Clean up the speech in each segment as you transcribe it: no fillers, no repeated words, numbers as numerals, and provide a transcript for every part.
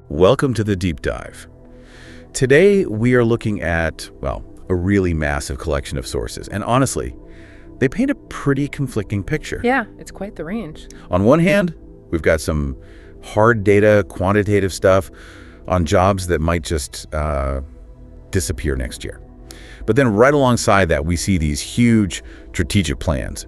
Welcome to the deep dive. Today, we are looking at, well, a really massive collection of sources. And honestly, they paint a pretty conflicting picture. Yeah, it's quite the range. On one hand, we've got some hard data, quantitative stuff on jobs that might just disappear next year. But then right alongside that, we see these huge strategic plans.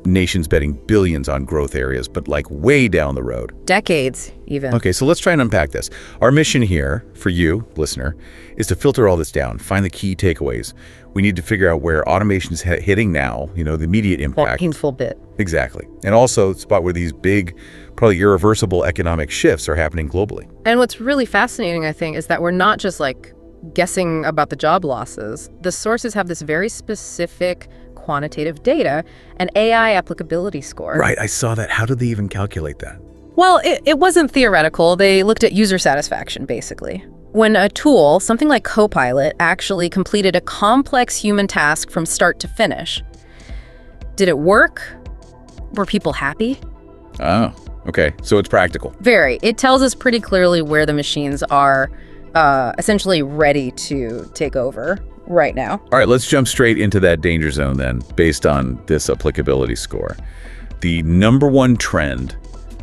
Nations betting billions on growth areas, but like way down the road. Decades, even. Okay, so let's try and unpack this. Our mission here, for you, listener, is to filter all this down, find the key takeaways. We need to figure out where automation is hitting now, the immediate impact. That painful bit. Exactly. And also spot where these big, probably irreversible economic shifts are happening globally. And what's really fascinating, I think, is that we're not just guessing about the job losses. The sources have this very specific quantitative data and AI applicability score. Right, I saw that. How did they even calculate that? Well, it wasn't theoretical. They looked at user satisfaction, basically. When a tool, something like Copilot, actually completed a complex human task from start to finish, did it work? Were people happy? Oh, okay. So it's practical. Very. It tells us pretty clearly where the machines are essentially ready to take over right now. All right, let's jump straight into that danger zone then, based on this applicability score. The number one trend,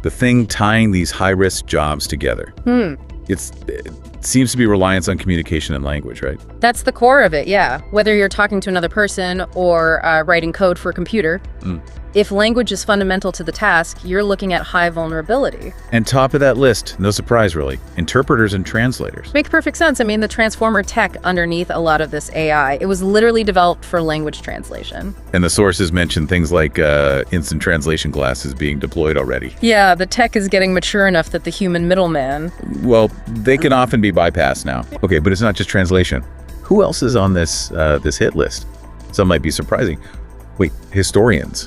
the thing tying these high-risk jobs together. It seems to be reliance on communication and language, right? That's the core of it, yeah. Whether you're talking to another person or writing code for a computer, if language is fundamental to the task, you're looking at high vulnerability. And top of that list, no surprise really, interpreters and translators. Makes perfect sense. I mean, the transformer tech underneath a lot of this AI, it was literally developed for language translation. And the sources mention things like instant translation glasses being deployed already. Yeah, the tech is getting mature enough that the human middleman... Well, they can often be bypassed now. Okay, but it's not just translation. Who else is on this hit list? Some might be surprising. Wait, historians?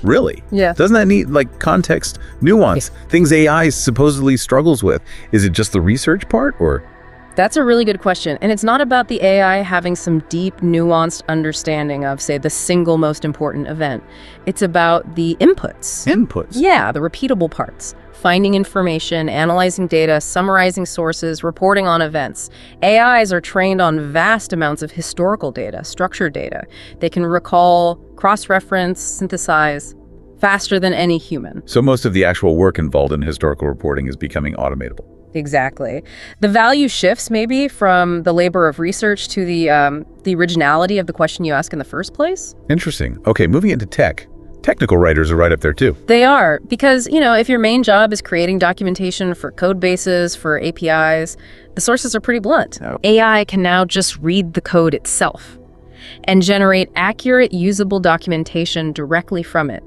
Really? Yeah. Doesn't that need context, nuance, things AI supposedly struggles with? Is it just the research part, or? That's a really good question. And it's not about the AI having some deep, nuanced understanding of, say, the single most important event. It's about the inputs. Inputs? Yeah, the repeatable parts. Finding information, analyzing data, summarizing sources, reporting on events. AIs are trained on vast amounts of historical data, structured data. They can recall, cross-reference, synthesize faster than any human. So most of the actual work involved in historical reporting is becoming automatable. Exactly. The value shifts maybe from the labor of research to the originality of the question you ask in the first place. Interesting. Okay, moving into tech. Technical writers are right up there too. They are, because, if your main job is creating documentation for code bases, for APIs, the sources are pretty blunt. Oh. AI can now just read the code itself and generate accurate, usable documentation directly from it.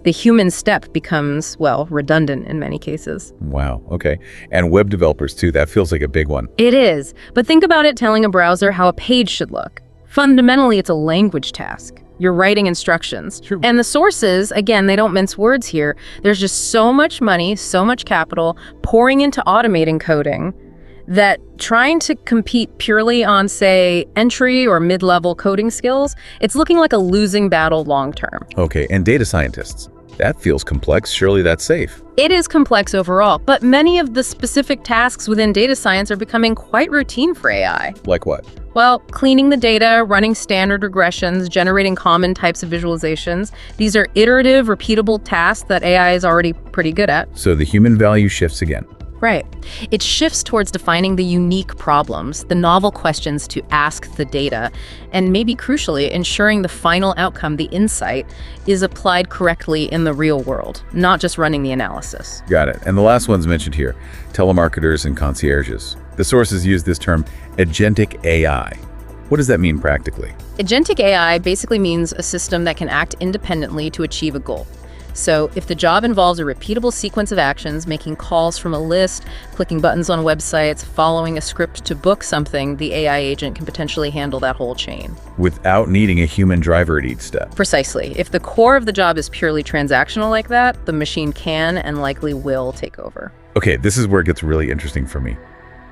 The human step becomes, well, redundant in many cases. Wow, okay. And web developers too, that feels like a big one. It is, but think about it telling a browser how a page should look. Fundamentally, it's a language task. You're writing instructions. True. And the sources, again, they don't mince words here. There's just so much money, so much capital pouring into automating coding that trying to compete purely on, say, entry or mid-level coding skills, it's looking like a losing battle long-term. Okay, and data scientists. That feels complex. Surely that's safe. It is complex overall, but many of the specific tasks within data science are becoming quite routine for AI. Like what? Well, cleaning the data, running standard regressions, generating common types of visualizations. These are iterative, repeatable tasks that AI is already pretty good at. So the human value shifts again. Right. It shifts towards defining the unique problems, the novel questions to ask the data, and maybe crucially, ensuring the final outcome, the insight, is applied correctly in the real world, not just running the analysis. Got it. And the last one's mentioned here, telemarketers and concierges. The sources use this term, agentic AI. What does that mean practically? Agentic AI basically means a system that can act independently to achieve a goal. So if the job involves a repeatable sequence of actions, making calls from a list, clicking buttons on websites, following a script to book something, the AI agent can potentially handle that whole chain. Without needing a human driver at each step. Precisely. If the core of the job is purely transactional like that, the machine can and likely will take over. Okay, this is where it gets really interesting for me.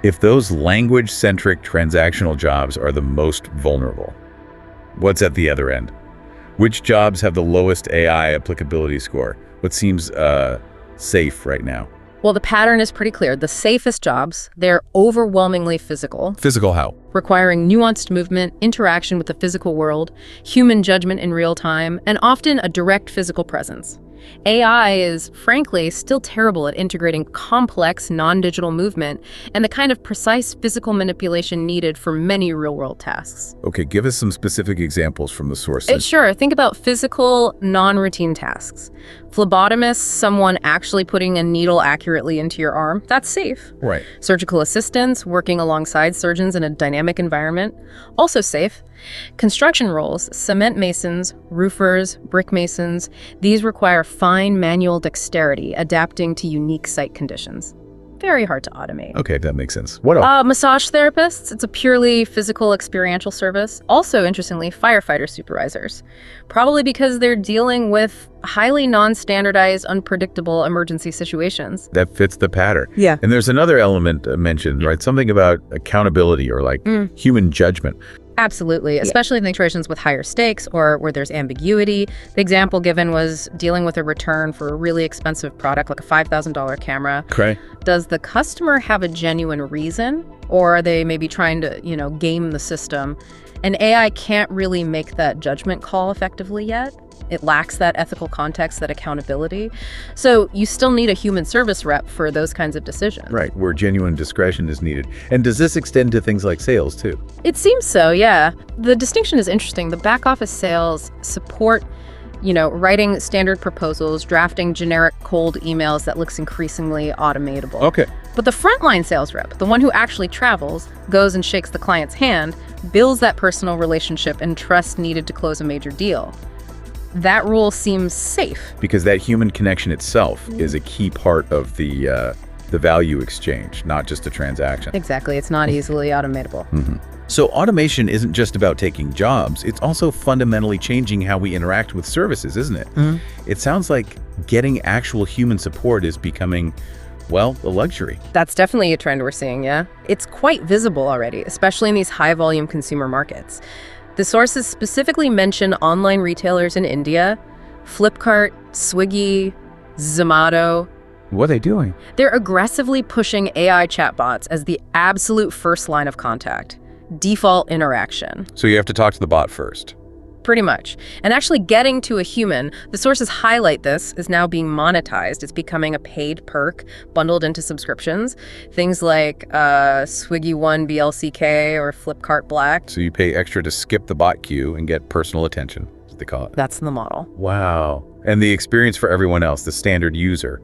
If those language-centric transactional jobs are the most vulnerable, what's at the other end? Which jobs have the lowest AI applicability score? What seems safe right now? Well, the pattern is pretty clear. The safest jobs, they're overwhelmingly physical, Physical how? requiring nuanced movement, interaction with the physical world, human judgment in real time, and often a direct physical presence. AI is, frankly, still terrible at integrating complex, non-digital movement and the kind of precise physical manipulation needed for many real-world tasks. Okay, give us some specific examples from the sources. Sure, think about physical, non-routine tasks. Phlebotomist, someone actually putting a needle accurately into your arm, that's safe. Right. Surgical assistants, working alongside surgeons in a dynamic environment, also safe. Construction roles, cement masons, roofers, brick masons, these require fine manual dexterity, adapting to unique site conditions. Very hard to automate. Okay, that makes sense. What else? Massage therapists, it's a purely physical experiential service. Also, interestingly, firefighter supervisors. Probably because they're dealing with highly non-standardized, unpredictable emergency situations. That fits the pattern. Yeah. And there's another element mentioned, right? Something about accountability or like human judgment. Absolutely, especially in situations with higher stakes or where there's ambiguity. The example given was dealing with a return for a really expensive product, like a $5,000 camera. Okay. Does the customer have a genuine reason, or are they maybe trying to, game the system? And AI can't really make that judgment call effectively yet. It lacks that ethical context, that accountability. So you still need a human service rep for those kinds of decisions. Right, where genuine discretion is needed. And does this extend to things like sales too? It seems so, yeah. The distinction is interesting. The back office sales support, writing standard proposals, drafting generic cold emails that looks increasingly automatable. Okay. But the frontline sales rep, the one who actually travels, goes and shakes the client's hand, builds that personal relationship and trust needed to close a major deal. That rule seems safe. Because that human connection itself is a key part of the value exchange, not just a transaction. Exactly. It's not easily automatable. So automation isn't just about taking jobs, it's also fundamentally changing how we interact with services, isn't it? It sounds like getting actual human support is becoming, well, a luxury. That's definitely a trend we're seeing, yeah. It's quite visible already, especially in these high-volume consumer markets. The sources specifically mention online retailers in India, Flipkart, Swiggy, Zomato. What are they doing? They're aggressively pushing AI chatbots as the absolute first line of contact, default interaction. So you have to talk to the bot first. Pretty much. And actually getting to a human, the sources highlight this, is now being monetized. It's becoming a paid perk bundled into subscriptions. Things like Swiggy One BLCK or Flipkart Black. So you pay extra to skip the bot queue and get personal attention, as they call it. That's the model. Wow. And the experience for everyone else, the standard user,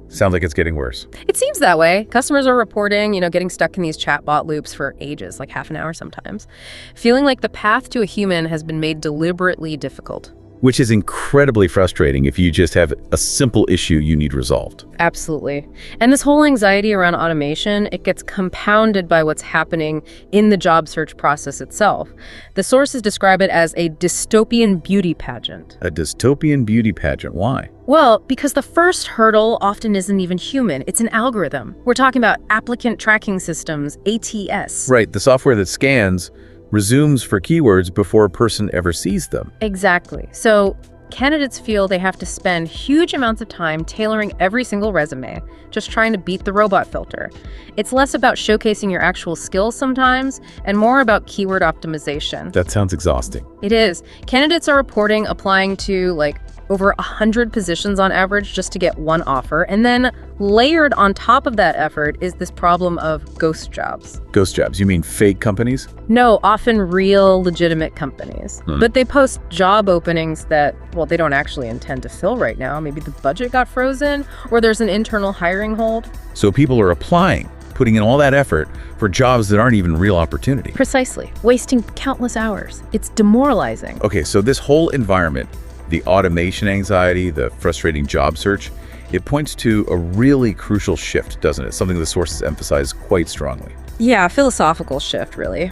sounds like it's getting worse. It seems that way. Customers are reporting, getting stuck in these chatbot loops for ages, like half an hour sometimes, feeling like the path to a human has been made deliberately difficult. Which is incredibly frustrating if you just have a simple issue you need resolved. Absolutely. And this whole anxiety around automation, it gets compounded by what's happening in the job search process itself. The sources describe it as a dystopian beauty pageant. A dystopian beauty pageant. Why? Well, because the first hurdle often isn't even human. It's an algorithm. We're talking about applicant tracking systems, ATS. Right, the software that scans resumes for keywords before a person ever sees them. Exactly. So candidates feel they have to spend huge amounts of time tailoring every single resume, just trying to beat the robot filter. It's less about showcasing your actual skills sometimes, and more about keyword optimization. That sounds exhausting. It is. Candidates are reporting applying to over 100 positions on average just to get one offer. And then layered on top of that effort is this problem of ghost jobs. Ghost jobs? You mean fake companies? No, often real, legitimate companies. But they post job openings that, they don't actually intend to fill right now. Maybe the budget got frozen, or there's an internal hiring hold. So people are applying, putting in all that effort for jobs that aren't even real opportunity. Precisely. Wasting countless hours. It's demoralizing. Okay, so this whole environment, the automation anxiety, the frustrating job search, it points to a really crucial shift, doesn't it? Something the sources emphasize quite strongly. Yeah, a philosophical shift, really.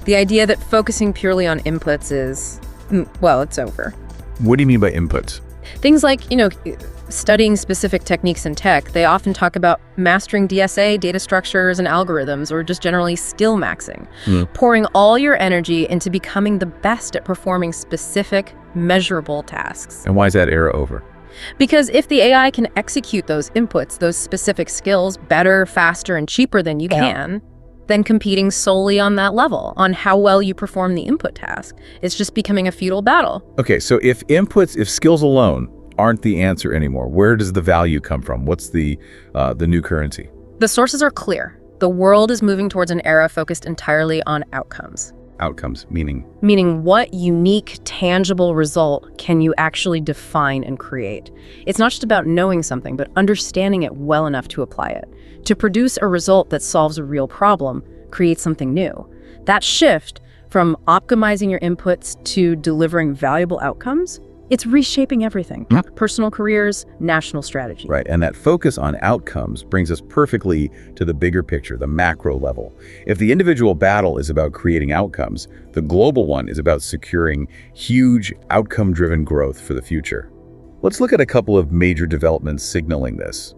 The idea that focusing purely on inputs is, it's over. What do you mean by inputs? Things like, studying specific techniques in tech, they often talk about mastering DSA, data structures, and algorithms, or just generally skill maxing. Pouring all your energy into becoming the best at performing specific, measurable tasks. And why is that era over? Because if the AI can execute those inputs, those specific skills, better, faster, and cheaper than you can, then competing solely on that level, on how well you perform the input task, it's just becoming a futile battle. Okay, so if skills alone aren't the answer anymore, where does the value come from? What's the new currency? The sources are clear. The world is moving towards an era focused entirely on outcomes. Outcomes, meaning? Meaning what unique, tangible result can you actually define and create? It's not just about knowing something, but understanding it well enough to apply it. To produce a result that solves a real problem, creates something new. That shift from optimizing your inputs to delivering valuable outcomes, it's reshaping everything. Personal careers, national strategy. Right, and that focus on outcomes brings us perfectly to the bigger picture, the macro level. If the individual battle is about creating outcomes, the global one is about securing huge, outcome-driven growth for the future. Let's look at a couple of major developments signaling this.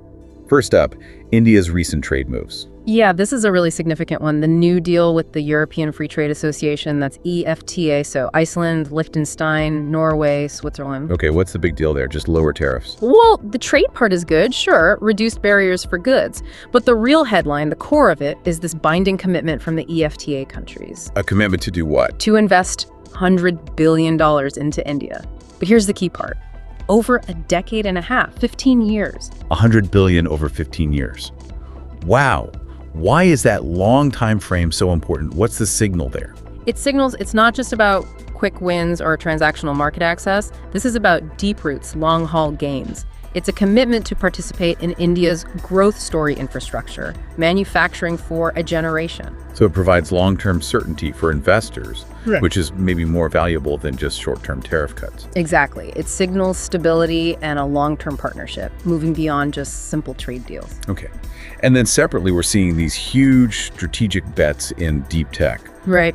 First up, India's recent trade moves. Yeah, this is a really significant one. The new deal with the European Free Trade Association, that's EFTA, so Iceland, Liechtenstein, Norway, Switzerland. Okay, what's the big deal there? Just lower tariffs? Well, the trade part is good, sure, reduced barriers for goods. But the real headline, the core of it, is this binding commitment from the EFTA countries. A commitment to do what? To invest $100 billion into India. But here's the key part. Over a decade and a half, 15 years. $100 billion over 15 years. Wow. Why is that long time frame so important? What's the signal there? It signals it's not just about quick wins or transactional market access. This is about deep roots, long-haul gains. It's a commitment to participate in India's growth story infrastructure, manufacturing for a generation. So it provides long-term certainty for investors, which is maybe more valuable than just short-term tariff cuts. Exactly. It signals stability and a long-term partnership, moving beyond just simple trade deals. Okay. And then separately, we're seeing these huge strategic bets in deep tech,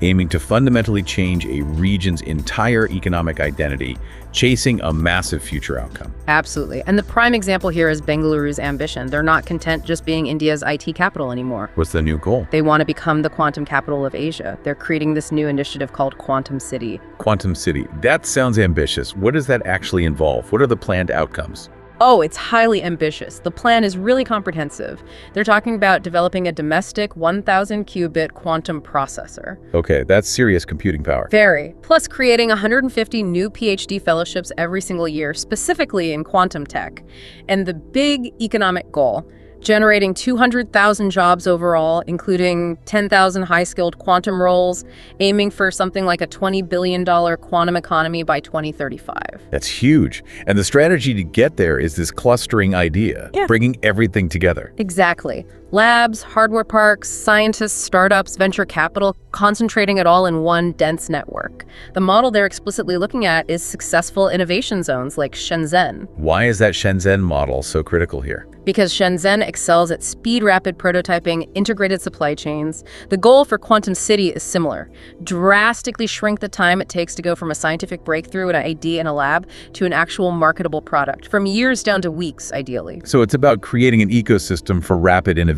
aiming to fundamentally change a region's entire economic identity, chasing a massive future outcome. Absolutely. And the prime example here is Bengaluru's ambition. They're not content just being India's IT capital anymore. What's the new goal? They want to become the quantum capital of Asia. They're creating this new initiative called Quantum City. Quantum City. That sounds ambitious. What does that actually involve? What are the planned outcomes? Oh, it's highly ambitious. The plan is really comprehensive. They're talking about developing a domestic 1,000-qubit quantum processor. Okay, that's serious computing power. Very. Plus creating 150 new PhD fellowships every single year, specifically in quantum tech. And the big economic goal, generating 200,000 jobs overall, including 10,000 high-skilled quantum roles, aiming for something like a $20 billion quantum economy by 2035. That's huge. And the strategy to get there is this clustering idea, bringing everything together. Exactly. Labs, hardware parks, scientists, startups, venture capital, concentrating it all in one dense network. The model they're explicitly looking at is successful innovation zones like Shenzhen. Why is that Shenzhen model so critical here? Because Shenzhen excels at speed, rapid prototyping, integrated supply chains. The goal for Quantum City is similar. Drastically shrink the time it takes to go from a scientific breakthrough and an idea in a lab to an actual marketable product, from years down to weeks, ideally. So it's about creating an ecosystem for rapid innovation.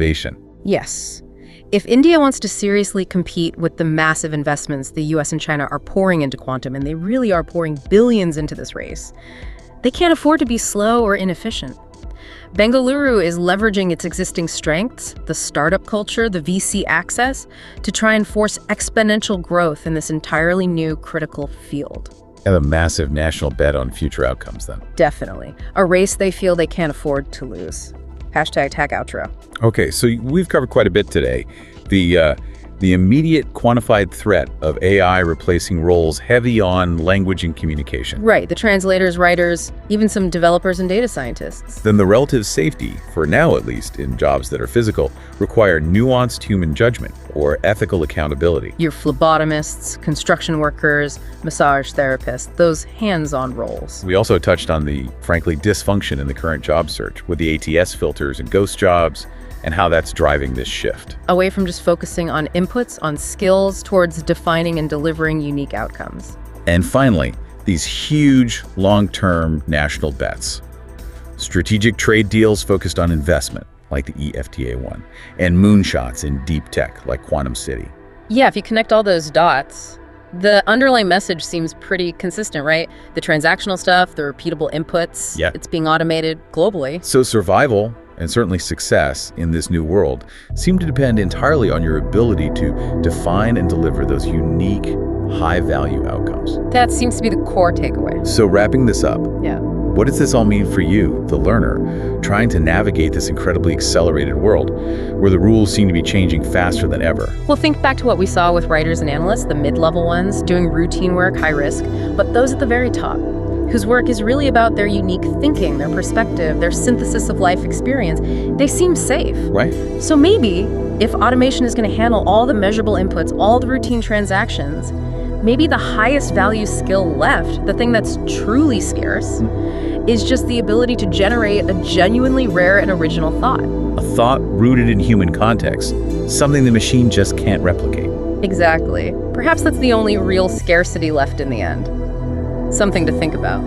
Yes. If India wants to seriously compete with the massive investments the US and China are pouring into quantum, and they really are pouring billions into this race, they can't afford to be slow or inefficient. Bengaluru is leveraging its existing strengths, the startup culture, the VC access, to try and force exponential growth in this entirely new critical field. And a massive national bet on future outcomes, then. Definitely. A race they feel they can't afford to lose. Hashtag tag outro. Okay, so we've covered quite a bit today. The immediate quantified threat of AI replacing roles heavy on language and communication. Right, the translators, writers, even some developers and data scientists. Then the relative safety, for now at least, in jobs that are physical, require nuanced human judgment or ethical accountability. Your phlebotomists, construction workers, massage therapists, those hands-on roles. We also touched on the, frankly, dysfunction in the current job search with the ATS filters and ghost jobs, and how that's driving this shift. Away from just focusing on inputs, on skills, towards defining and delivering unique outcomes. And finally, these huge, long-term national bets. Strategic trade deals focused on investment, like the EFTA one, and moonshots in deep tech, like Quantum City. Yeah, if you connect all those dots, The underlying message seems pretty consistent, right? The transactional stuff, the repeatable inputs, Yeah. it's being automated globally. So survival, and certainly success in this new world, seem to depend entirely on your ability to define and deliver those unique, high-value outcomes. That seems to be the core takeaway. So wrapping this up, Yeah. what does this all mean for you, the learner, trying to navigate this incredibly accelerated world where the rules seem to be changing faster than ever? Well, think back to what we saw with writers and analysts, the mid-level ones, doing routine work, high risk, but those at the very top, whose work is really about their unique thinking, their perspective, their synthesis of life experience, they seem safe. Right. So maybe, if automation is going to handle all the measurable inputs, all the routine transactions, maybe the highest value skill left, the thing that's truly scarce, is just the ability to generate a genuinely rare and original thought. A thought rooted in human context, something the machine just can't replicate. Exactly. Perhaps that's the only real scarcity left in the end. Something to think about.